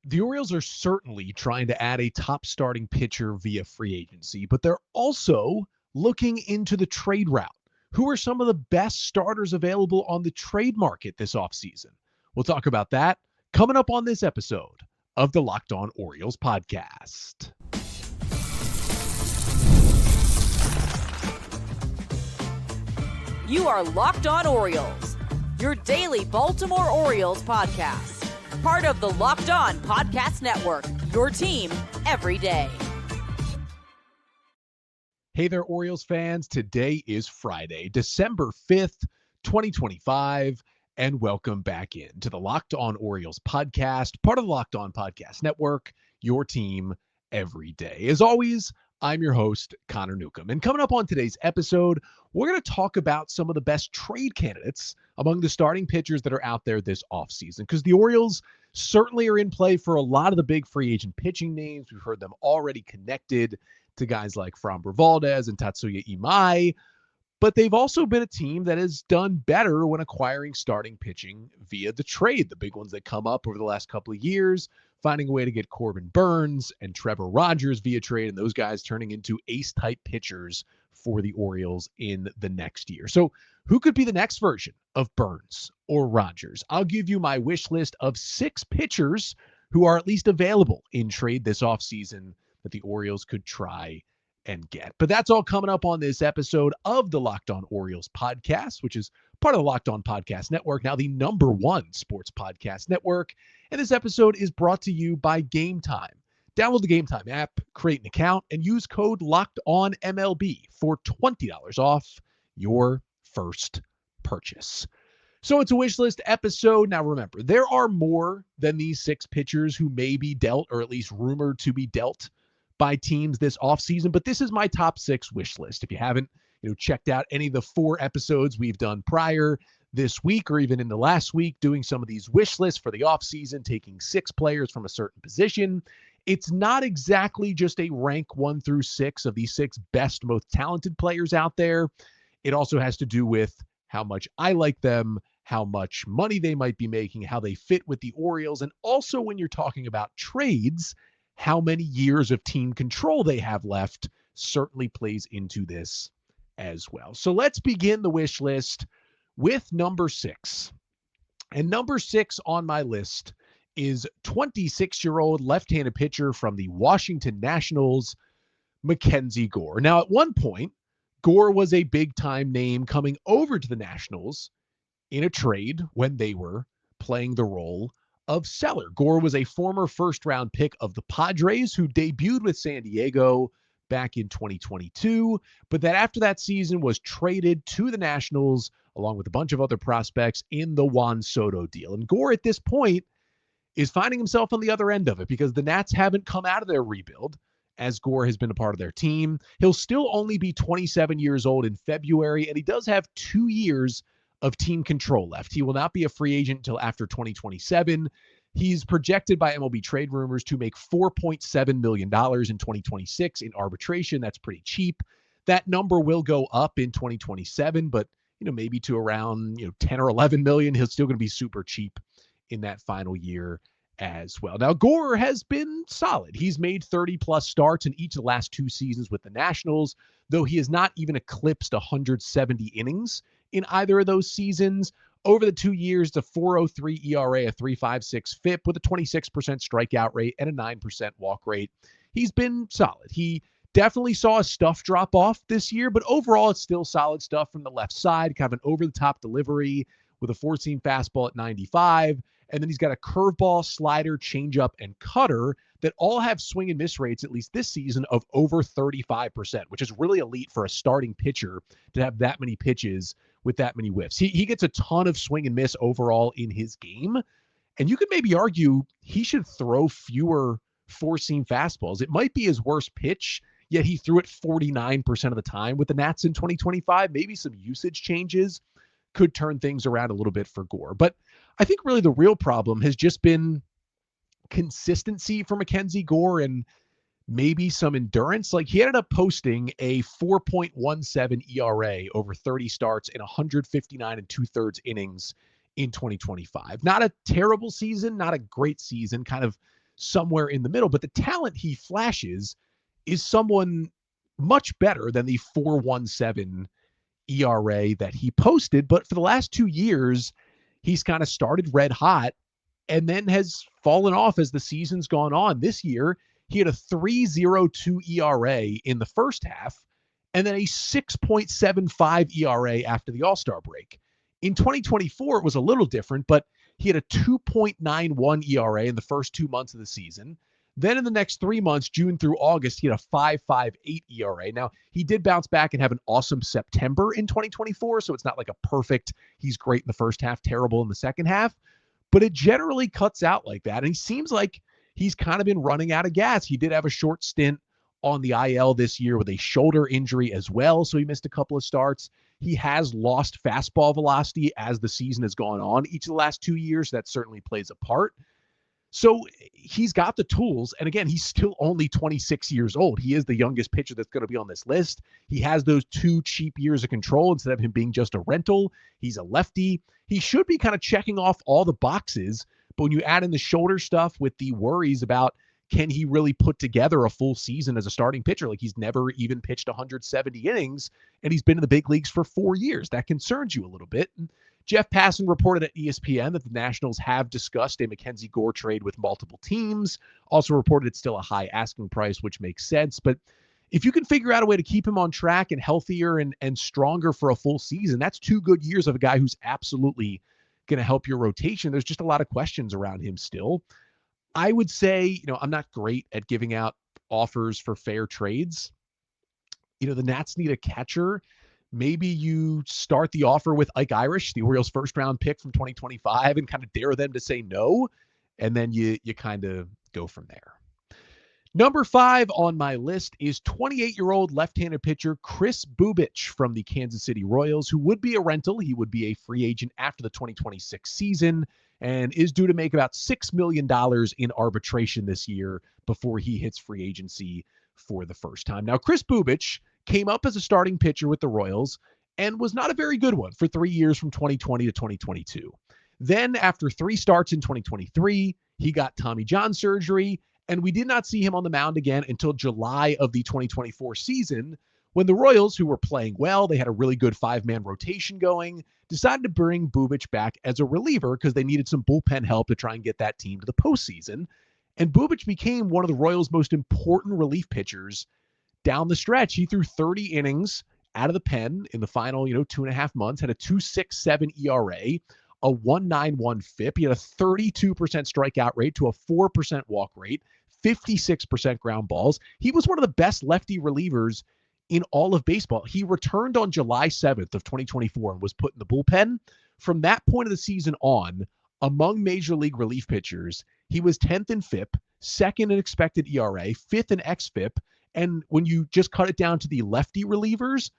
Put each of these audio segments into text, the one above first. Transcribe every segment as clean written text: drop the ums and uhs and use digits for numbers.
The Orioles are certainly trying to add a top starting pitcher via free agency, but they're also looking into the trade route. Who are some of the best starters available on the trade market this offseason? We'll talk about that coming up on this episode of the Locked On Orioles podcast. You are Locked On Orioles, your daily Baltimore Orioles podcast. Part of the Locked On Podcast Network, your team every day. Hey there, Orioles fans. Today is Friday, December 5th, 2025, and welcome back into the Locked On Orioles podcast, part of the Locked On Podcast Network, your team every day. As always, I'm your host, Connor Newcomb. And coming up on today's episode, we're going to talk about some of the best trade candidates among the starting pitchers that are out there this offseason, because the Orioles certainly are in play for a lot of the big free agent pitching names. We've heard them already connected to guys like Framber Valdez and Tatsuya Imai, but they've also been a team that has done better when acquiring starting pitching via the trade. The big ones that come up over the last couple of years, finding a way to get Corbin Burnes and Trevor Rogers via trade, and those guys turning into ace-type pitchers for the Orioles in the next year. So who could be the next version of Burnes or Rogers? I'll give you my wish list of 6 pitchers who are at least available in trade this offseason that the Orioles could try and get. But that's all coming up on this episode of the Locked On Orioles podcast, which is part of the Locked On Podcast Network, now the #1 sports podcast network. And this episode is brought to you by Game Time. Download the Game Time app, create an account, and use code LOCKEDONMLB for $20 off your first purchase. So it's a wish list episode. Now remember, there are more than these 6 pitchers who may be dealt, or at least rumored to be dealt, by teams this offseason, but this is my top 6 wish list. If you haven't, checked out any of the 4 episodes we've done prior this week, or even in the last week, doing some of these wish lists for the offseason, taking 6 players from a certain position. It's not exactly just a rank 1 through 6 of the 6 best, most talented players out there. It also has to do with how much I like them, how much money they might be making, how they fit with the Orioles, and also when you're talking about trades, how many years of team control they have left certainly plays into this as well. So let's begin the wish list with number 6. And number 6 on my list is 26-year-old left-handed pitcher from the Washington Nationals, Mackenzie Gore. Now, at one point, Gore was a big-time name coming over to the Nationals in a trade when they were playing the role of seller. Gore was a former first-round pick of the Padres who debuted with San Diego back in 2022, but that after that season was traded to the Nationals along with a bunch of other prospects in the Juan Soto deal. And Gore at this point is finding himself on the other end of it because the Nats haven't come out of their rebuild as Gore has been a part of their team. He'll still only be 27 years old in February, and he does have 2 years of team control left. He will not be a free agent until after 2027. He's projected by MLB Trade Rumors to make $4.7 million in 2026 in arbitration. That's pretty cheap. That number will go up in 2027, but maybe to around 10 or 11 million. He's still going to be super cheap in that final year as well. Now, Gore has been solid. He's made 30-plus starts in each of the last 2 seasons with the Nationals, though he has not even eclipsed 170 innings in either of those seasons. Over the 2 years, the 4.03 ERA, a 3.56 FIP with a 26% strikeout rate and a 9% walk rate. He's been solid. He definitely saw a stuff drop off this year, but overall it's still solid stuff from the left side, kind of an over-the-top delivery with a 4-seam fastball at 95. And then he's got a curveball, slider, changeup, and cutter that all have swing and miss rates, at least this season, of over 35%, which is really elite for a starting pitcher to have that many pitches with that many whiffs. He gets a ton of swing and miss overall in his game. And you could maybe argue he should throw fewer 4-seam fastballs. It might be his worst pitch, yet he threw it 49% of the time with the Nats in 2025. Maybe some usage changes could turn things around a little bit for Gore. But I think really the real problem has just been consistency for Mackenzie Gore and maybe some endurance. Like, he ended up posting a 4.17 ERA over 30 starts in 159 and 2/3 innings in 2025. Not a terrible season, not a great season, kind of somewhere in the middle. But the talent he flashes is someone much better than the 4.17 ERA that he posted. But for the last 2 years, he's kind of started red hot and then has fallen off as the season's gone on. This year, he had a 3.02 ERA in the first half and then a 6.75 ERA after the All-Star break. In 2024, it was a little different, but he had a 2.91 ERA in the first 2 months of the season. Then in the next 3 months, June through August, he had a 5.58 ERA. Now, he did bounce back and have an awesome September in 2024, so it's not like a perfect, he's great in the first half, terrible in the second half, but it generally cuts out like that. And he seems like he's kind of been running out of gas. He did have a short stint on the IL this year with a shoulder injury as well, so he missed a couple of starts. He has lost fastball velocity as the season has gone on each of the last 2 years. That certainly plays a part. So he's got the tools. And again, he's still only 26 years old. He is the youngest pitcher that's going to be on this list. He has those 2 cheap years of control instead of him being just a rental. He's a lefty. He should be kind of checking off all the boxes. But when you add in the shoulder stuff with the worries about can he really put together a full season as a starting pitcher? Like, he's never even pitched 170 innings, and he's been in the big leagues for 4 years. That concerns you a little bit. And Jeff Passan reported at ESPN that the Nationals have discussed a Mackenzie Gore trade with multiple teams. Also reported it's still a high asking price, which makes sense. But if you can figure out a way to keep him on track and healthier and stronger for a full season, that's 2 good years of a guy who's absolutely going to help your rotation. There's just a lot of questions around him still. I would say, I'm not great at giving out offers for fair trades. The Nats need a catcher. Maybe you start the offer with Ike Irish, the Orioles' first-round pick from 2025, and kind of dare them to say no, and then you kind of go from there. Number 5 on my list is 28-year-old left-handed pitcher Kris Bubic from the Kansas City Royals, who would be a rental. He would be a free agent after the 2026 season and is due to make about $6 million in arbitration this year before he hits free agency for the first time. Now, Kris Bubic came up as a starting pitcher with the Royals and was not a very good one for 3 years from 2020 to 2022. Then, after 3 starts in 2023, he got Tommy John surgery, and we did not see him on the mound again until July of the 2024 season, when the Royals, who were playing well, they had a really good 5-man rotation going, decided to bring Bubich back as a reliever because they needed some bullpen help to try and get that team to the postseason. And Bubich became one of the Royals' most important relief pitchers down the stretch. He threw 30 innings out of the pen in the final, 2.5 months, had a 2.67 ERA, a 1.91 FIP. He had a 32% strikeout rate to a 4% walk rate, 56% ground balls. He was one of the best lefty relievers in all of baseball. He returned on July 7th of 2024 and was put in the bullpen. From that point of the season on, among major league relief pitchers, he was 10th in FIP, 2nd in expected ERA, 5th in xFIP, and when you just cut it down to the lefty relievers,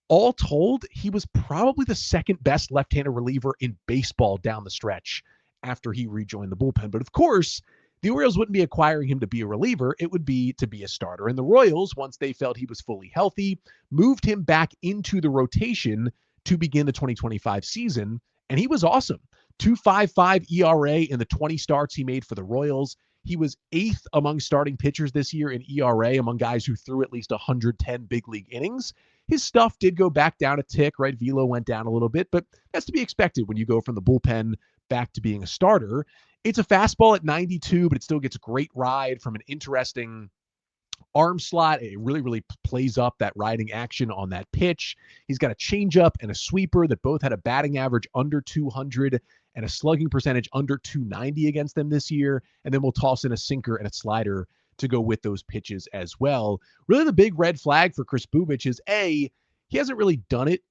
all told, he was probably the 2nd best left-handed reliever in baseball down the stretch after he rejoined the bullpen. But of course, the Orioles wouldn't be acquiring him to be a reliever. It would be to be a starter. And the Royals, once they felt he was fully healthy, moved him back into the rotation to begin the 2025 season. And he was awesome. 2.55 ERA in the 20 starts he made for the Royals. He was 8th among starting pitchers this year in ERA among guys who threw at least 110 big league innings. His stuff did go back down a tick, right? Velo went down a little bit, but that's to be expected when you go from the bullpen back to being a starter. It's a fastball at 92, but it still gets a great ride from an interesting arm slot. It really, really plays up that riding action on that pitch. He's got a changeup and a sweeper that both had a batting average under 200 and a slugging percentage under 290 against them this year. And then we'll toss in a sinker and a slider to go with those pitches as well. Really, the big red flag for Kris Bubic is he hasn't really done it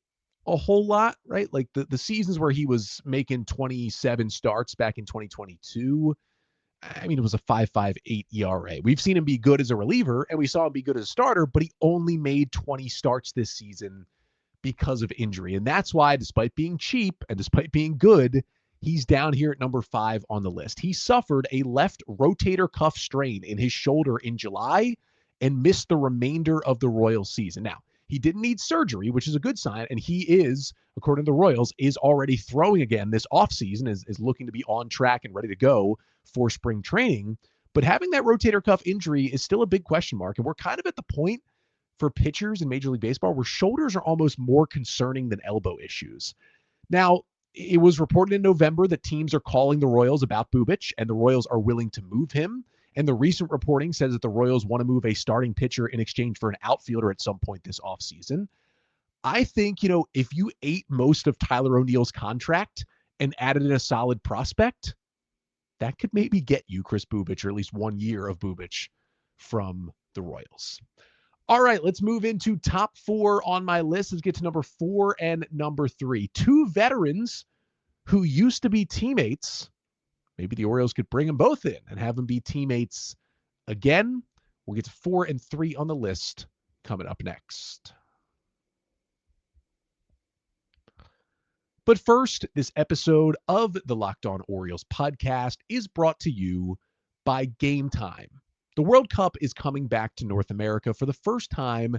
a whole lot, right? Like the seasons where he was making 27 starts back in 2022, it was a 5.58 ERA. We've seen him be good as a reliever, and we saw him be good as a starter, but he only made 20 starts this season because of injury. And that's why, despite being cheap and despite being good, he's down here at number 5 on the list. He suffered a left rotator cuff strain in his shoulder in July and missed the remainder of the Royals season. Now, he didn't need surgery, which is a good sign, and he is, according to the Royals, is already throwing again this offseason, is looking to be on track and ready to go for spring training. But having that rotator cuff injury is still a big question mark. And we're kind of at the point for pitchers in Major League Baseball where shoulders are almost more concerning than elbow issues. Now, it was reported in November that teams are calling the Royals about Bubich, and the Royals are willing to move him. And the recent reporting says that the Royals want to move a starting pitcher in exchange for an outfielder at some point this offseason. I think, if you ate most of Tyler O'Neill's contract and added in a solid prospect, that could maybe get you Kris Bubic, or at least 1 year of Bubich from the Royals. All right, let's move into top 4 on my list. Let's get to number 4 and number 3. 2 veterans who used to be teammates. Maybe the Orioles could bring them both in and have them be teammates again. We'll get to 4 and 3 on the list coming up next. But first, this episode of the Locked On Orioles podcast is brought to you by Game Time. The World Cup is coming back to North America for the first time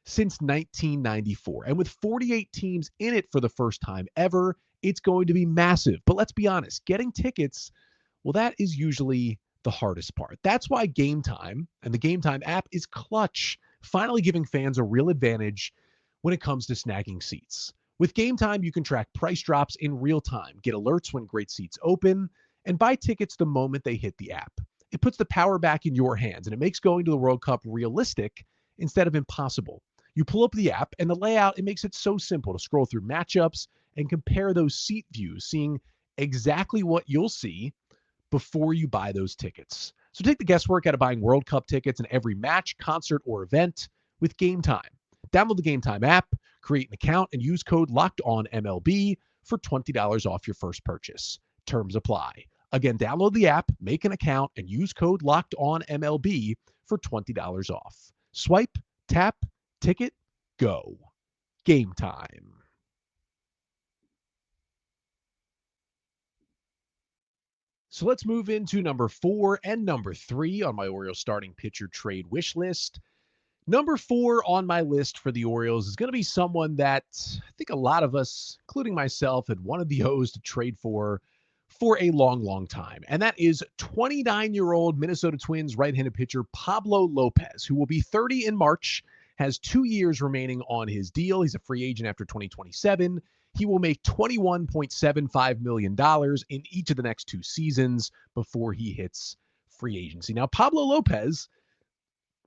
since 1994. And with 48 teams in it for the first time ever, it's going to be massive. But let's be honest, getting tickets, well, that is usually the hardest part. That's why Game Time and the Game Time app is clutch, finally giving fans a real advantage when it comes to snagging seats. With Game Time, you can track price drops in real time, get alerts when great seats open, and buy tickets the moment they hit the app. It puts the power back in your hands, and it makes going to the World Cup realistic instead of impossible. You pull up the app, and the layout, it makes it so simple to scroll through matchups and compare those seat views, seeing exactly what you'll see before you buy those tickets. So take the guesswork out of buying World Cup tickets in every match, concert, or event with Game Time. Download the Game Time app, create an account, and use code LOCKEDONMLB for $20 off your first purchase. Terms apply. Again, download the app, make an account, and use code LOCKEDONMLB for $20 off. Swipe, tap, ticket, go. Game Time. So let's move into number 4 and number 3 on my Orioles starting pitcher trade wish list. Number 4 on my list for the Orioles is going to be someone that I think a lot of us, including myself, had wanted the O's to trade for a long, long time. And that is 29-year-old Minnesota Twins right-handed pitcher Pablo Lopez, who will be 30 in March, has 2 years remaining on his deal. He's a free agent after 2027. He will make $21.75 million in each of the next 2 seasons before he hits free agency. Now, Pablo Lopez,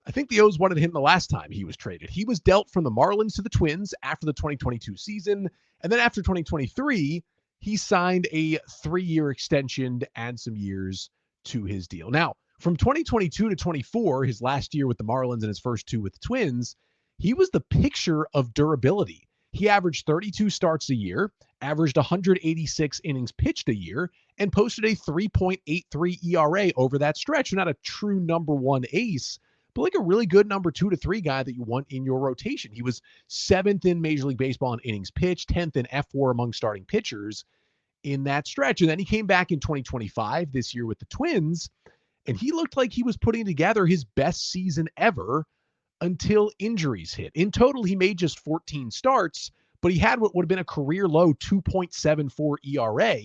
I think the O's wanted him the last time he was traded. He was dealt from the Marlins to the Twins after the 2022 season. And then after 2023, he signed a 3-year extension to add some years to his deal. Now, from 2022 to 24, his last year with the Marlins and his first 2 with the Twins, he was the picture of durability. He averaged 32 starts a year, averaged 186 innings pitched a year, and posted a 3.83 ERA over that stretch. Not a true number 1 ace, but like a really good number 2 to 3 guy that you want in your rotation. He was 7th in Major League Baseball in innings pitched, 10th in F4 among starting pitchers in that stretch. And then he came back in 2025 this year with the Twins, and he looked like he was putting together his best season ever until injuries hit. In total, he made just 14 starts, but he had what would have been a career low 2.74 ERA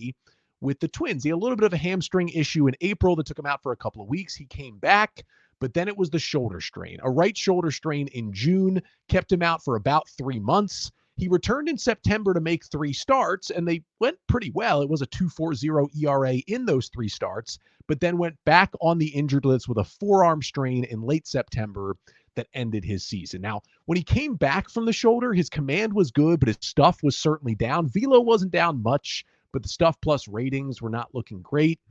with the Twins. He had a little bit of a hamstring issue in April that took him out for a couple of weeks. He came back, but then it was the shoulder strain. A right shoulder strain in June kept him out for about 3 months. He returned in September to make 3 starts, and they went pretty well. It was a 2.40 ERA in those 3 starts, but then went back on the injured list with a forearm strain in late September that ended his season. Now, when he came back from the shoulder, his command was good, but his stuff was certainly down. Velo wasn't down much, but the stuff plus ratings were not looking great.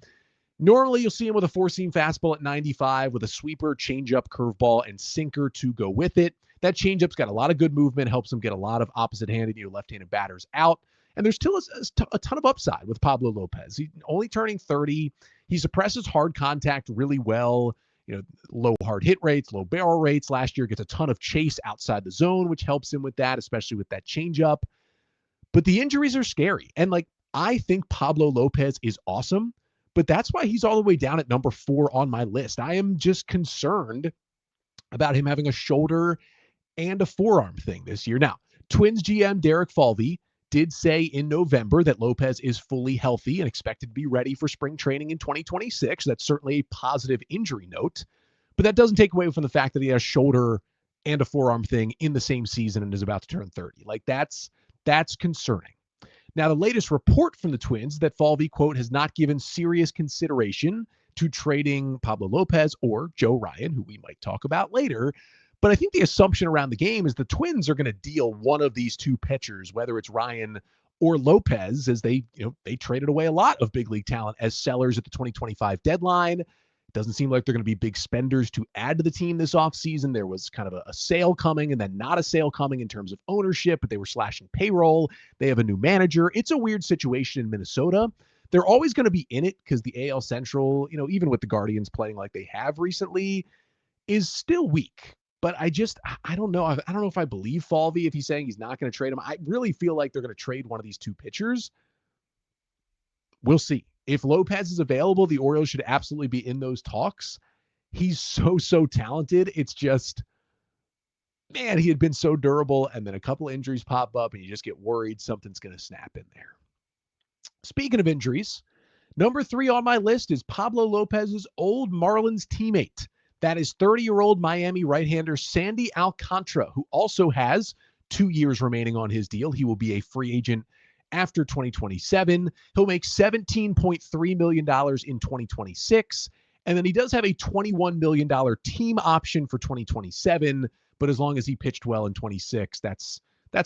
Normally, you'll see him with a 4-seam fastball at 95 with a sweeper, changeup, curveball, and sinker to go with it. That changeup's got a lot of good movement, helps him get a lot of opposite-handed, left-handed batters out. And there's still a ton of upside with Pablo Lopez. He's only turning 30. He suppresses hard contact really well. Low hard hit rates, low barrel rates. Last year gets a ton of chase outside the zone, which helps him with that, especially with that changeup. But the injuries are scary. And I think Pablo Lopez is awesome, but that's why he's all the way down at number 4 on my list. I am just concerned about him having a shoulder and a forearm thing this year. Now, Twins GM Derek Falvey did say in November that Lopez is fully healthy and expected to be ready for spring training in 2026. That's certainly a positive injury note, but that doesn't take away from the fact that he has shoulder and a forearm thing in the same season and is about to turn 30. Like that's concerning. Now, the latest report from the Twins that Falvey, quote, has not given serious consideration to trading Pablo Lopez or Joe Ryan, who we might talk about later. But I think the assumption around the game is the Twins are going to deal one of these two pitchers, whether it's Ryan or Lopez, as they traded away a lot of big league talent as sellers at the 2025 deadline. It doesn't seem like they're going to be big spenders to add to the team this offseason. There was kind of a sale coming and then not a sale coming in terms of ownership, but they were slashing payroll. They have a new manager. It's a weird situation in Minnesota. They're always going to be in it because the AL Central, even with the Guardians playing like they have recently, is still weak. But I don't know. I don't know if I believe Falvey if he's saying he's not going to trade him. I really feel like they're going to trade one of these two pitchers. We'll see. If Lopez is available, the Orioles should absolutely be in those talks. He's so talented. It's just, man, he had been so durable, and then a couple injuries pop up, and you just get worried something's going to snap in there. Speaking of injuries, number 3 on my list is Pablo Lopez's old Marlins teammate. That is 30-year-old Miami right-hander Sandy Alcantara, who also has 2 years remaining on his deal. He will be a free agent after 2027. He'll make $17.3 million in 2026. And then he does have a $21 million team option for 2027. But as long as he pitched well in 26, that's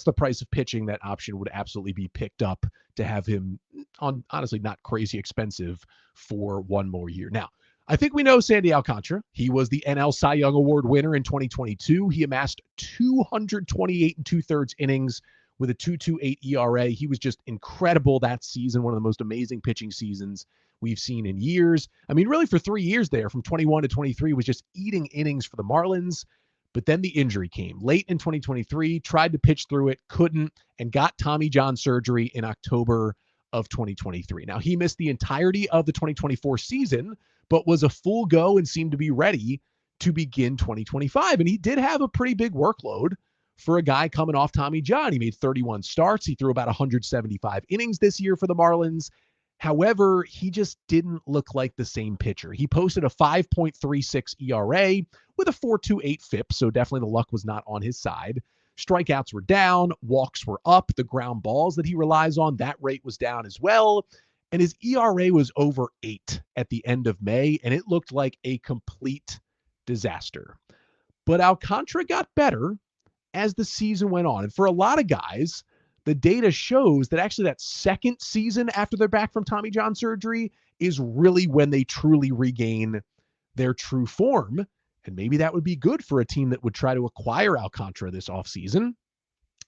the price of pitching. That option would absolutely be picked up to have him on, honestly, not crazy expensive for one more year. Now, I think we know Sandy Alcantara. He was the NL Cy Young Award winner in 2022. He amassed 228 2/3 innings with a 2.28 ERA. He was just incredible that season, one of the most amazing pitching seasons we've seen in years. I mean, really for 3 years there, from 21 to 23, was just eating innings for the Marlins. But then the injury came late in 2023, tried to pitch through it, couldn't, and got Tommy John surgery in October of 2023. Now, he missed the entirety of the 2024 season, but was a full go and seemed to be ready to begin 2025. And he did have a pretty big workload for a guy coming off Tommy John. He made 31 starts. He threw about 175 innings this year for the Marlins. However, he just didn't look like the same pitcher. He posted a 5.36 ERA with a 4.28 FIP, so definitely the luck was not on his side. Strikeouts were down, walks were up, the ground balls that he relies on, that rate was down as well. And his ERA was over 8 at the end of May, and it looked like a complete disaster. But Alcantara got better as the season went on. And for a lot of guys, the data shows that actually that second season after they're back from Tommy John surgery is really when they truly regain their true form. And maybe that would be good for a team that would try to acquire Alcantara this offseason,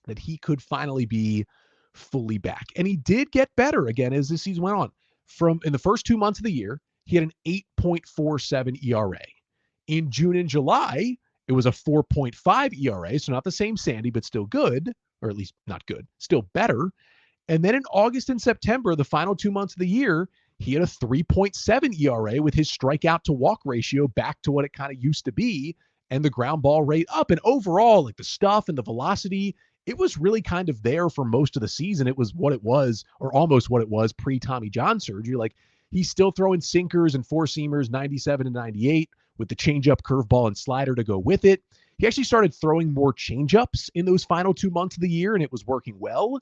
that he could finally be fully back. And he did get better again as the season went on. In the first 2 months of the year, he had an 8.47 ERA. In June and July, it was a 4.5 ERA, so not the same Sandy, but still good, or at least not good, still better. And then in August and September, the final 2 months of the year, he had a 3.7 ERA with his strikeout to walk ratio back to what it kind of used to be, and the ground ball rate up. And overall, like the stuff and the velocity, it was really kind of there for most of the season. It was what it was, or almost what it was pre-Tommy John surgery. Like, he's still throwing sinkers and four-seamers 97 and 98 with the changeup, curveball, and slider to go with it. He actually started throwing more changeups in those final 2 months of the year, and it was working well.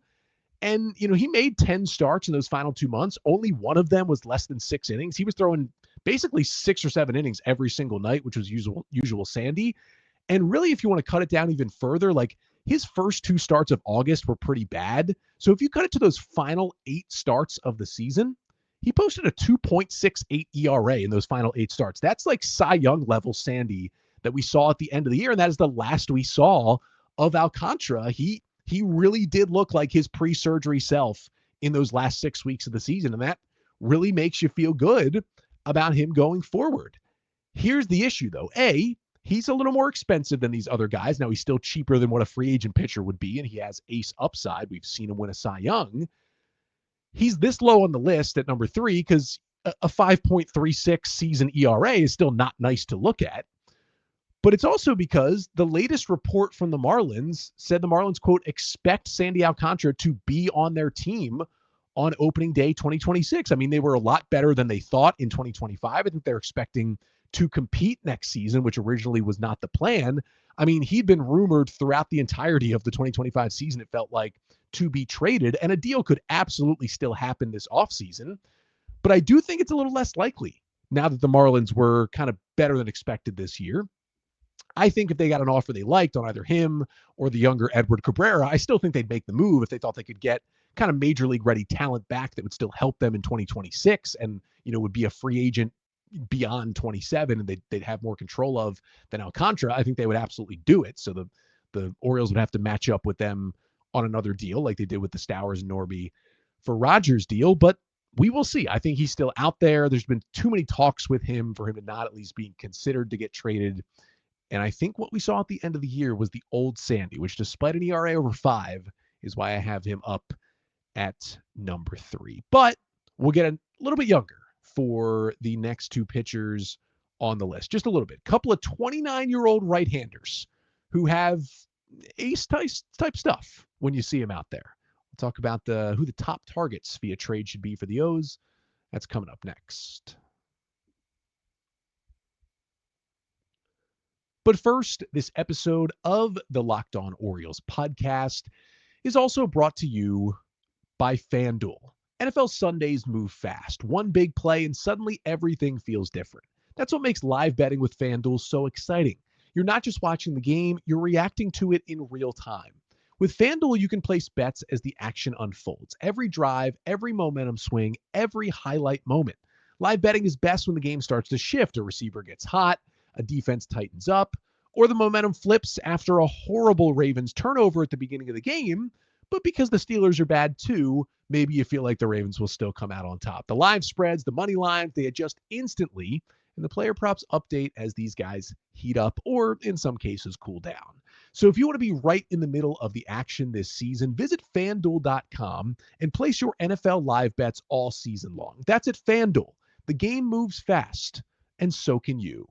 And, he made 10 starts in those final 2 months. Only one of them was less than 6 innings. He was throwing basically 6 or 7 innings every single night, which was usual Sandy. And really, if you want to cut it down even further, like, his first 2 starts of August were pretty bad. So if you cut it to those final 8 starts of the season, he posted a 2.68 ERA in those final 8 starts. That's like Cy Young level Sandy that we saw at the end of the year. And that is the last we saw of Alcantara. He really did look like his pre-surgery self in those last 6 weeks of the season. And that really makes you feel good about him going forward. Here's the issue, though. A, he's a little more expensive than these other guys. Now, he's still cheaper than what a free agent pitcher would be, and he has ace upside. We've seen him win a Cy Young. He's this low on the list at number 3 because a 5.36 season ERA is still not nice to look at. But it's also because the latest report from the Marlins said the Marlins, quote, expect Sandy Alcantara to be on their team on opening day 2026. I mean, they were a lot better than they thought in 2025. I think they're expecting to compete next season, which originally was not the plan. I mean, he'd been rumored throughout the entirety of the 2025 season, it felt like, to be traded, and a deal could absolutely still happen this offseason. But I do think it's a little less likely now that the Marlins were kind of better than expected this year. I think if they got an offer they liked on either him or the younger Edward Cabrera, I still think they'd make the move if they thought they could get kind of major league ready talent back that would still help them in 2026 and, would be a free agent beyond 27 and they'd have more control of than Alcantara. I think they would absolutely do it. So the Orioles would have to match up with them on another deal like they did with the Stowers and Norby for Rogers' deal, but we will see. I think he's still out there. There's been too many talks with him for him to not at least be considered to get traded. And I think what we saw at the end of the year was the old Sandy, which despite an ERA over 5 is why I have him up at number 3. But we'll get a little bit younger for the next two pitchers on the list. Just a little bit. Couple of 29-year-old right-handers who have ace type stuff when you see him out there. We'll talk about who the top targets via trade should be for the O's. That's coming up next. But first, this episode of the Locked On Orioles podcast is also brought to you by FanDuel. NFL Sundays move fast. One big play and suddenly everything feels different. That's what makes live betting with FanDuel so exciting. You're not just watching the game, you're reacting to it in real time. With FanDuel, you can place bets as the action unfolds. Every drive, every momentum swing, every highlight moment. Live betting is best when the game starts to shift. A receiver gets hot, a defense tightens up, or the momentum flips after a horrible Ravens turnover at the beginning of the game. But because the Steelers are bad too, maybe you feel like the Ravens will still come out on top. The live spreads, the money lines, they adjust instantly, and the player props update as these guys heat up or, in some cases, cool down. So if you want to be right in the middle of the action this season, visit FanDuel.com and place your NFL live bets all season long. That's at FanDuel. The game moves fast, and so can you.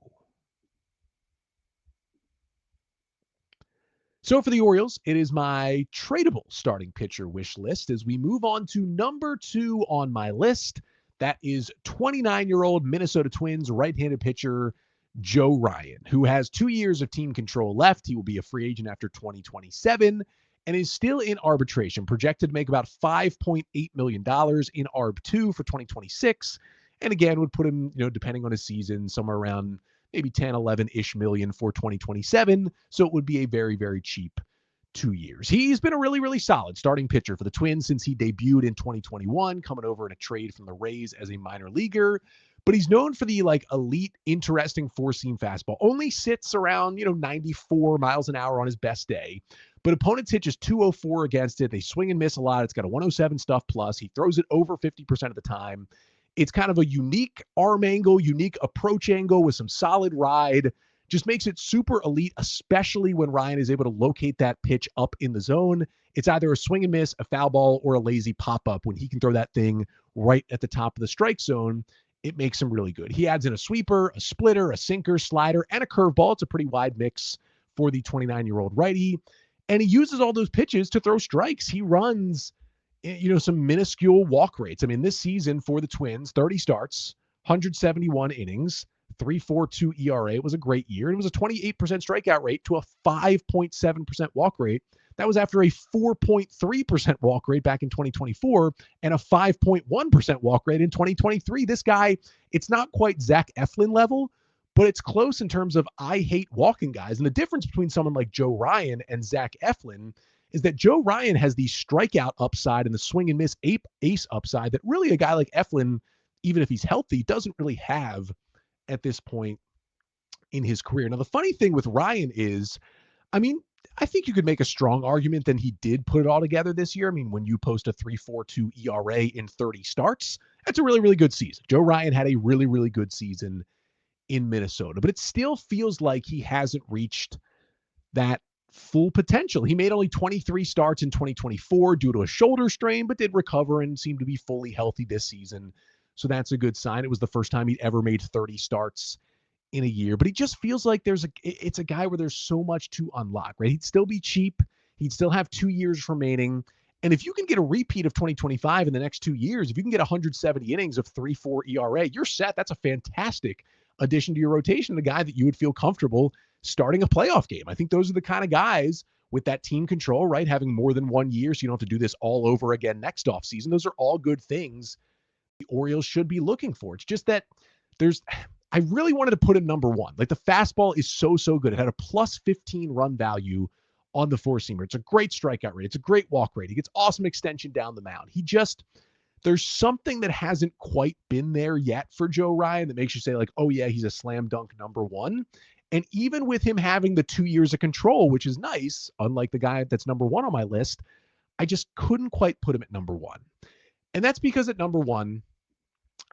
So for the Orioles, it is my tradable starting pitcher wish list as we move on to number 2 on my list. That is 29-year-old Minnesota Twins right-handed pitcher Joe Ryan, who has 2 years of team control left. He will be a free agent after 2027 and is still in arbitration, projected to make about $5.8 million in ARB2 for 2026. And again, would put him, depending on his season, somewhere around maybe 10, 11-ish million for 2027. So it would be a very, very cheap 2 years. He's been a really, really solid starting pitcher for the Twins since he debuted in 2021, coming over in a trade from the Rays as a minor leaguer. But he's known for the elite, interesting four-seam fastball. Only sits around, 94 miles an hour on his best day. But opponents hit just 204 against it. They swing and miss a lot. It's got a 107 stuff plus. He throws it over 50% of the time. It's kind of a unique arm angle, unique approach angle with some solid ride. Just makes it super elite, especially when Ryan is able to locate that pitch up in the zone. It's either a swing and miss, a foul ball, or a lazy pop-up. When he can throw that thing right at the top of the strike zone, it makes him really good. He adds in a sweeper, a splitter, a sinker, slider, and a curveball. It's a pretty wide mix for the 29-year-old righty. And he uses all those pitches to throw strikes. He runs some minuscule walk rates. I mean, this season for the Twins, 30 starts, 171 innings, 3.42 ERA. It was a great year. It was a 28% strikeout rate to a 5.7% walk rate. That was after a 4.3% walk rate back in 2024 and a 5.1% walk rate in 2023. This guy, it's not quite Zach Eflin level, but it's close in terms of I hate walking guys. And the difference between someone like Joe Ryan and Zach Eflin is that Joe Ryan has the strikeout upside and the swing and miss ace upside that really a guy like Eflin, even if he's healthy, doesn't really have at this point in his career. Now, the funny thing with Ryan is, I think you could make a strong argument that he did put it all together this year. When you post a 3.42 ERA in 30 starts, that's a really, really good season. Joe Ryan had a really, really good season in Minnesota, but it still feels like he hasn't reached that full potential. He made only 23 starts in 2024 due to a shoulder strain, but did recover and seemed to be fully healthy this season. So that's a good sign. It was the first time he'd ever made 30 starts in a year, but he just feels like it's a guy where there's so much to unlock, right? He'd still be cheap. He'd still have 2 years remaining. And if you can get a repeat of 2025 in the next 2 years, if you can get 170 innings of 3.4 ERA, you're set. That's a fantastic addition to your rotation, the guy that you would feel comfortable starting a playoff game. I think those are the kind of guys with that team control, right? Having more than 1 year, so you don't have to do this all over again next offseason. Those are all good things the Orioles should be looking for. It's just that I really wanted to put him number one. Like the fastball is so good. It had a plus 15 run value on the four-seamer. It's a great strikeout rate. It's a great walk rate. He gets awesome extension down the mound. There's something that hasn't quite been there yet for Joe Ryan that makes you say like, oh yeah, he's a slam dunk number one. And even with him having the 2 years of control, which is nice, unlike the guy that's number one on my list, I just couldn't quite put him at number one. And that's because at number one,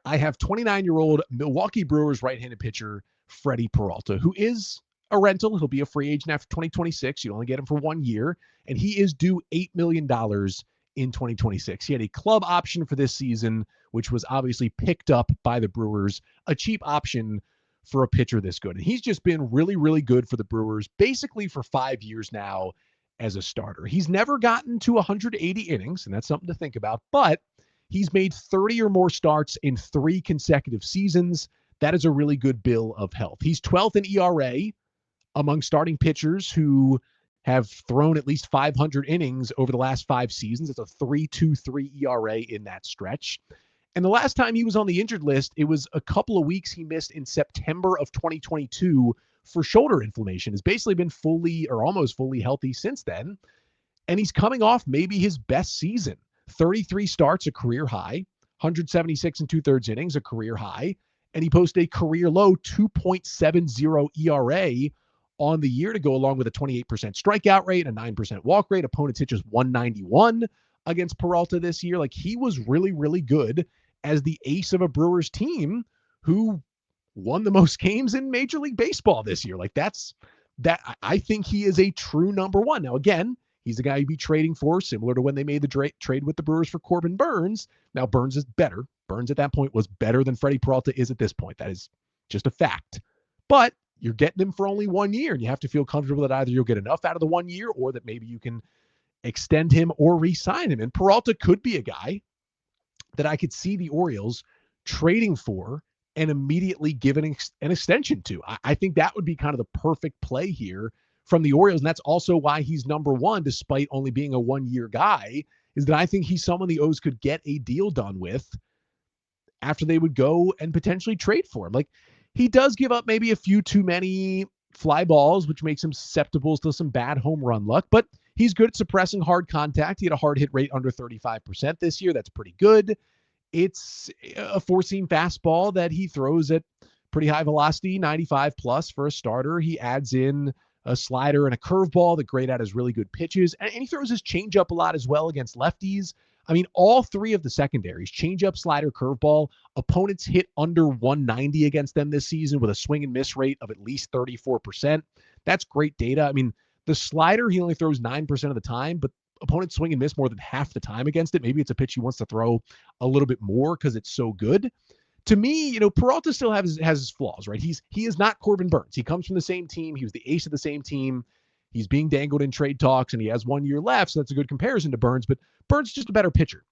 I have 29-year-old Milwaukee Brewers right-handed pitcher Freddy Peralta, who is a rental. He'll be a free agent after 2026. You only get him for 1 year, and he is due $8 million in 2026. He had a club option for this season, which was obviously picked up by the Brewers, a cheap option for a pitcher this good. And he's just been really, really good for the Brewers, basically for 5 years now as a starter. He's never gotten to 180 innings, and that's something to think about, but he's made 30 or more starts in 3 consecutive seasons. That is a really good bill of health. He's 12th in ERA among starting pitchers who have thrown at least 500 innings over the last 5 seasons. It's a 3.23 ERA in that stretch. And the last time he was on the injured list, it was a couple of weeks he missed in September of 2022 for shoulder inflammation. Has basically been fully or almost fully healthy since then. And he's coming off maybe his best season. 33 starts, a career high, 176 and 2/3 innings, a career high, and he posted a career low 2.70 ERA on the year to go along with a 28% strikeout rate, a 9% walk rate. Opponents hit just 191 against Peralta this year. Like he was really, really good as the ace of a Brewers team who won the most games in Major League Baseball this year. Like that. I think he is a true number one. Now, again, he's the guy you'd be trading for, similar to when they made the trade with the Brewers for Corbin Burnes. Now, Burnes is better. Burnes at that point was better than Freddy Peralta is at this point. That is just a fact. But you're getting him for only 1 year, and you have to feel comfortable that either you'll get enough out of the 1 year or that maybe you can extend him or re-sign him. And Peralta could be a guy that I could see the Orioles trading for and immediately giving an extension to. I think that would be kind of the perfect play here from the Orioles. And that's also why he's number one, despite only being a 1 year guy, is that I think he's someone the O's could get a deal done with after they would go and potentially trade for him. Like he does give up maybe a few too many fly balls, which makes him susceptible to some bad home run luck, but he's good at suppressing hard contact. He had a hard hit rate under 35% this year. That's pretty good. It's a 4-seam fastball that he throws at pretty high velocity, 95 plus for a starter. He adds in a slider and a curveball that grade out as really good pitches. And he throws his changeup a lot as well against lefties. I mean, all 3 of the secondaries, changeup, slider, curveball, opponents hit under 190 against them this season with a swing and miss rate of at least 34%. That's great data. I mean, the slider, he only throws 9% of the time, but opponents swing and miss more than half the time against it. Maybe it's a pitch he wants to throw a little bit more because it's so good. To me, Peralta still has his flaws, right? He is not Corbin Burnes. He comes from the same team. He was the ace of the same team. He's being dangled in trade talks, and he has 1 year left, so that's a good comparison to Burnes, but Burnes is just a better pitcher.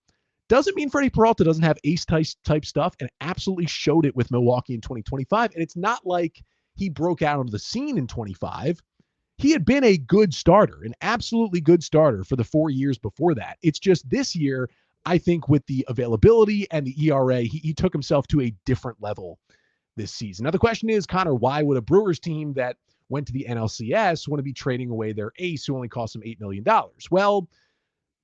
Doesn't mean Freddy Peralta doesn't have ace-type stuff, and absolutely showed it with Milwaukee in 2025, and it's not like he broke out onto the scene in 25. He had been a good starter, an absolutely good starter for the 4 years before that. It's just this year, I think with the availability and the ERA, he took himself to a different level this season. Now, the question is, Connor, why would a Brewers team that went to the NLCS want to be trading away their ace who only cost them $8 million? Well,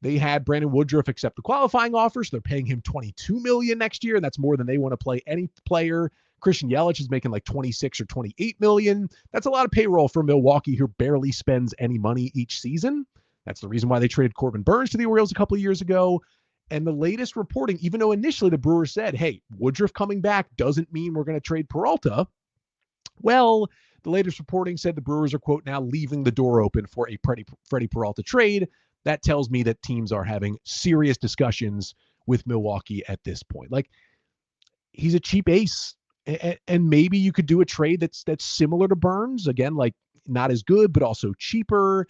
they had Brandon Woodruff accept the qualifying offer, so they're paying him $22 million next year, and that's more than they want to play any player. Christian Yelich is making like $26 or $28 million. That's a lot of payroll for Milwaukee, who barely spends any money each season. That's the reason why they traded Corbin Burnes to the Orioles a couple of years ago. And the latest reporting, even though initially the Brewers said, hey, Woodruff coming back doesn't mean we're going to trade Peralta. Well, the latest reporting said the Brewers are, quote, now leaving the door open for a Freddy Peralta trade. That tells me that teams are having serious discussions with Milwaukee at this point. Like, he's a cheap ace. And maybe you could do a trade that's similar to Burns. Again, like not as good, but also cheaper.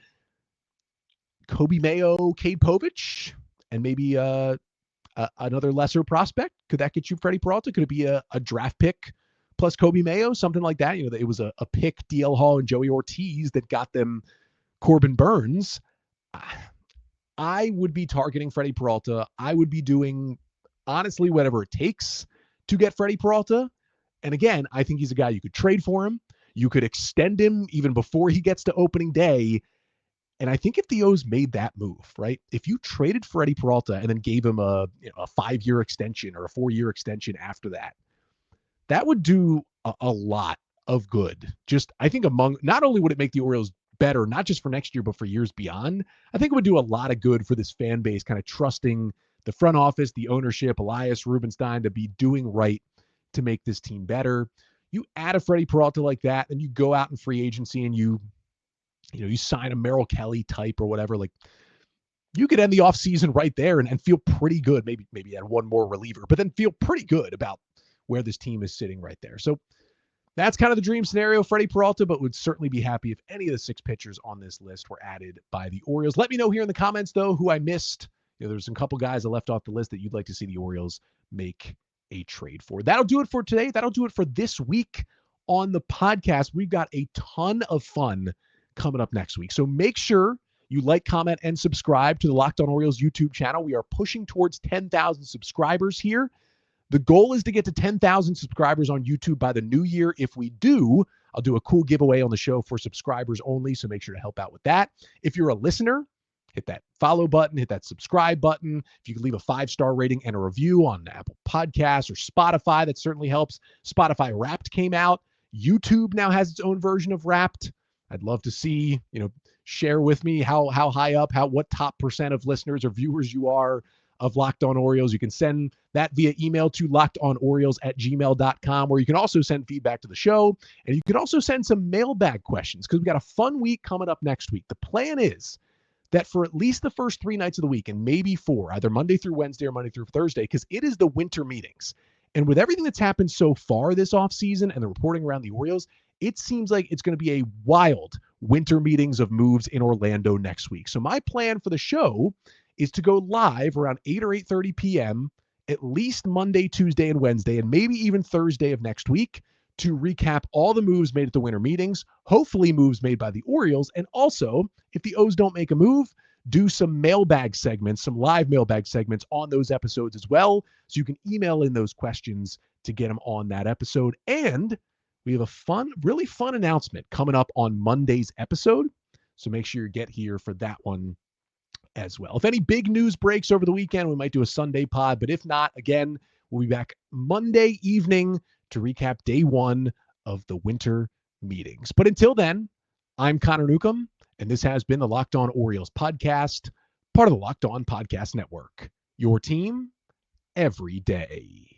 Kobe Mayo, Cade Povich, and maybe another lesser prospect. Could that get you Freddy Peralta? Could it be a draft pick plus Kobe Mayo, something like that? You know, it was a pick, DL Hall and Joey Ortiz that got them Corbin Burns. I would be targeting Freddy Peralta. I would be doing, honestly, whatever it takes to get Freddy Peralta. And again, I think he's a guy you could trade for him. You could extend him even before he gets to opening day. And I think if the O's made that move, right, if you traded Freddy Peralta and then gave him a 5-year extension or a 4-year extension after that, that would do a lot of good. Just, I think not only would it make the Orioles better, not just for next year, but for years beyond, I think it would do a lot of good for this fan base, kind of trusting the front office, the ownership, Elias Rubenstein to be doing right to make this team better. You add a Freddy Peralta like that, and you go out in free agency and you sign a Merrill Kelly type or whatever, like you could end the offseason right there and feel pretty good. Maybe add one more reliever, but then feel pretty good about where this team is sitting right there. So that's kind of the dream scenario, Freddy Peralta, but would certainly be happy if any of the 6 pitchers on this list were added by the Orioles. Let me know here in the comments, though, who I missed. There's a couple guys I left off the list that you'd like to see the Orioles make a trade for. That'll do it for today. That'll do it for this week on the podcast. We've got a ton of fun coming up next week. So make sure you like, comment, and subscribe to the Locked On Orioles YouTube channel. We are pushing towards 10,000 subscribers here. The goal is to get to 10,000 subscribers on YouTube by the new year. If we do, I'll do a cool giveaway on the show for subscribers only, so make sure to help out with that. If you're a listener, hit that follow button, hit that subscribe button. If you could leave a 5-star rating and a review on Apple Podcasts or Spotify, that certainly helps. Spotify Wrapped came out. YouTube now has its own version of Wrapped. I'd love to see, share with me how high up, what top % of listeners or viewers you are of Locked On Orioles. You can send that via email to lockedonorioles@gmail.com, where you can also send feedback to the show. And you can also send some mailbag questions because we got a fun week coming up next week. The plan is that for at least the first 3 nights of the week, and maybe 4, either Monday through Wednesday or Monday through Thursday, because it is the winter meetings. And with everything that's happened so far this offseason and the reporting around the Orioles, it seems like it's going to be a wild winter meetings of moves in Orlando next week. So my plan for the show is to go live around 8 or 8:30 p.m., at least Monday, Tuesday, and Wednesday, and maybe even Thursday of next week to recap all the moves made at the winter meetings, hopefully moves made by the Orioles, and also, if the O's don't make a move, do some mailbag segments, some live mailbag segments on those episodes as well, so you can email in those questions to get them on that episode. And we have a really fun announcement coming up on Monday's episode, so make sure you get here for that one as well. If any big news breaks over the weekend, we might do a Sunday pod, but if not, again, we'll be back Monday evening to recap day 1 of the winter meetings. But until then, I'm Connor Newcomb, and this has been the Locked On Orioles podcast, part of the Locked On Podcast Network. Your team every day.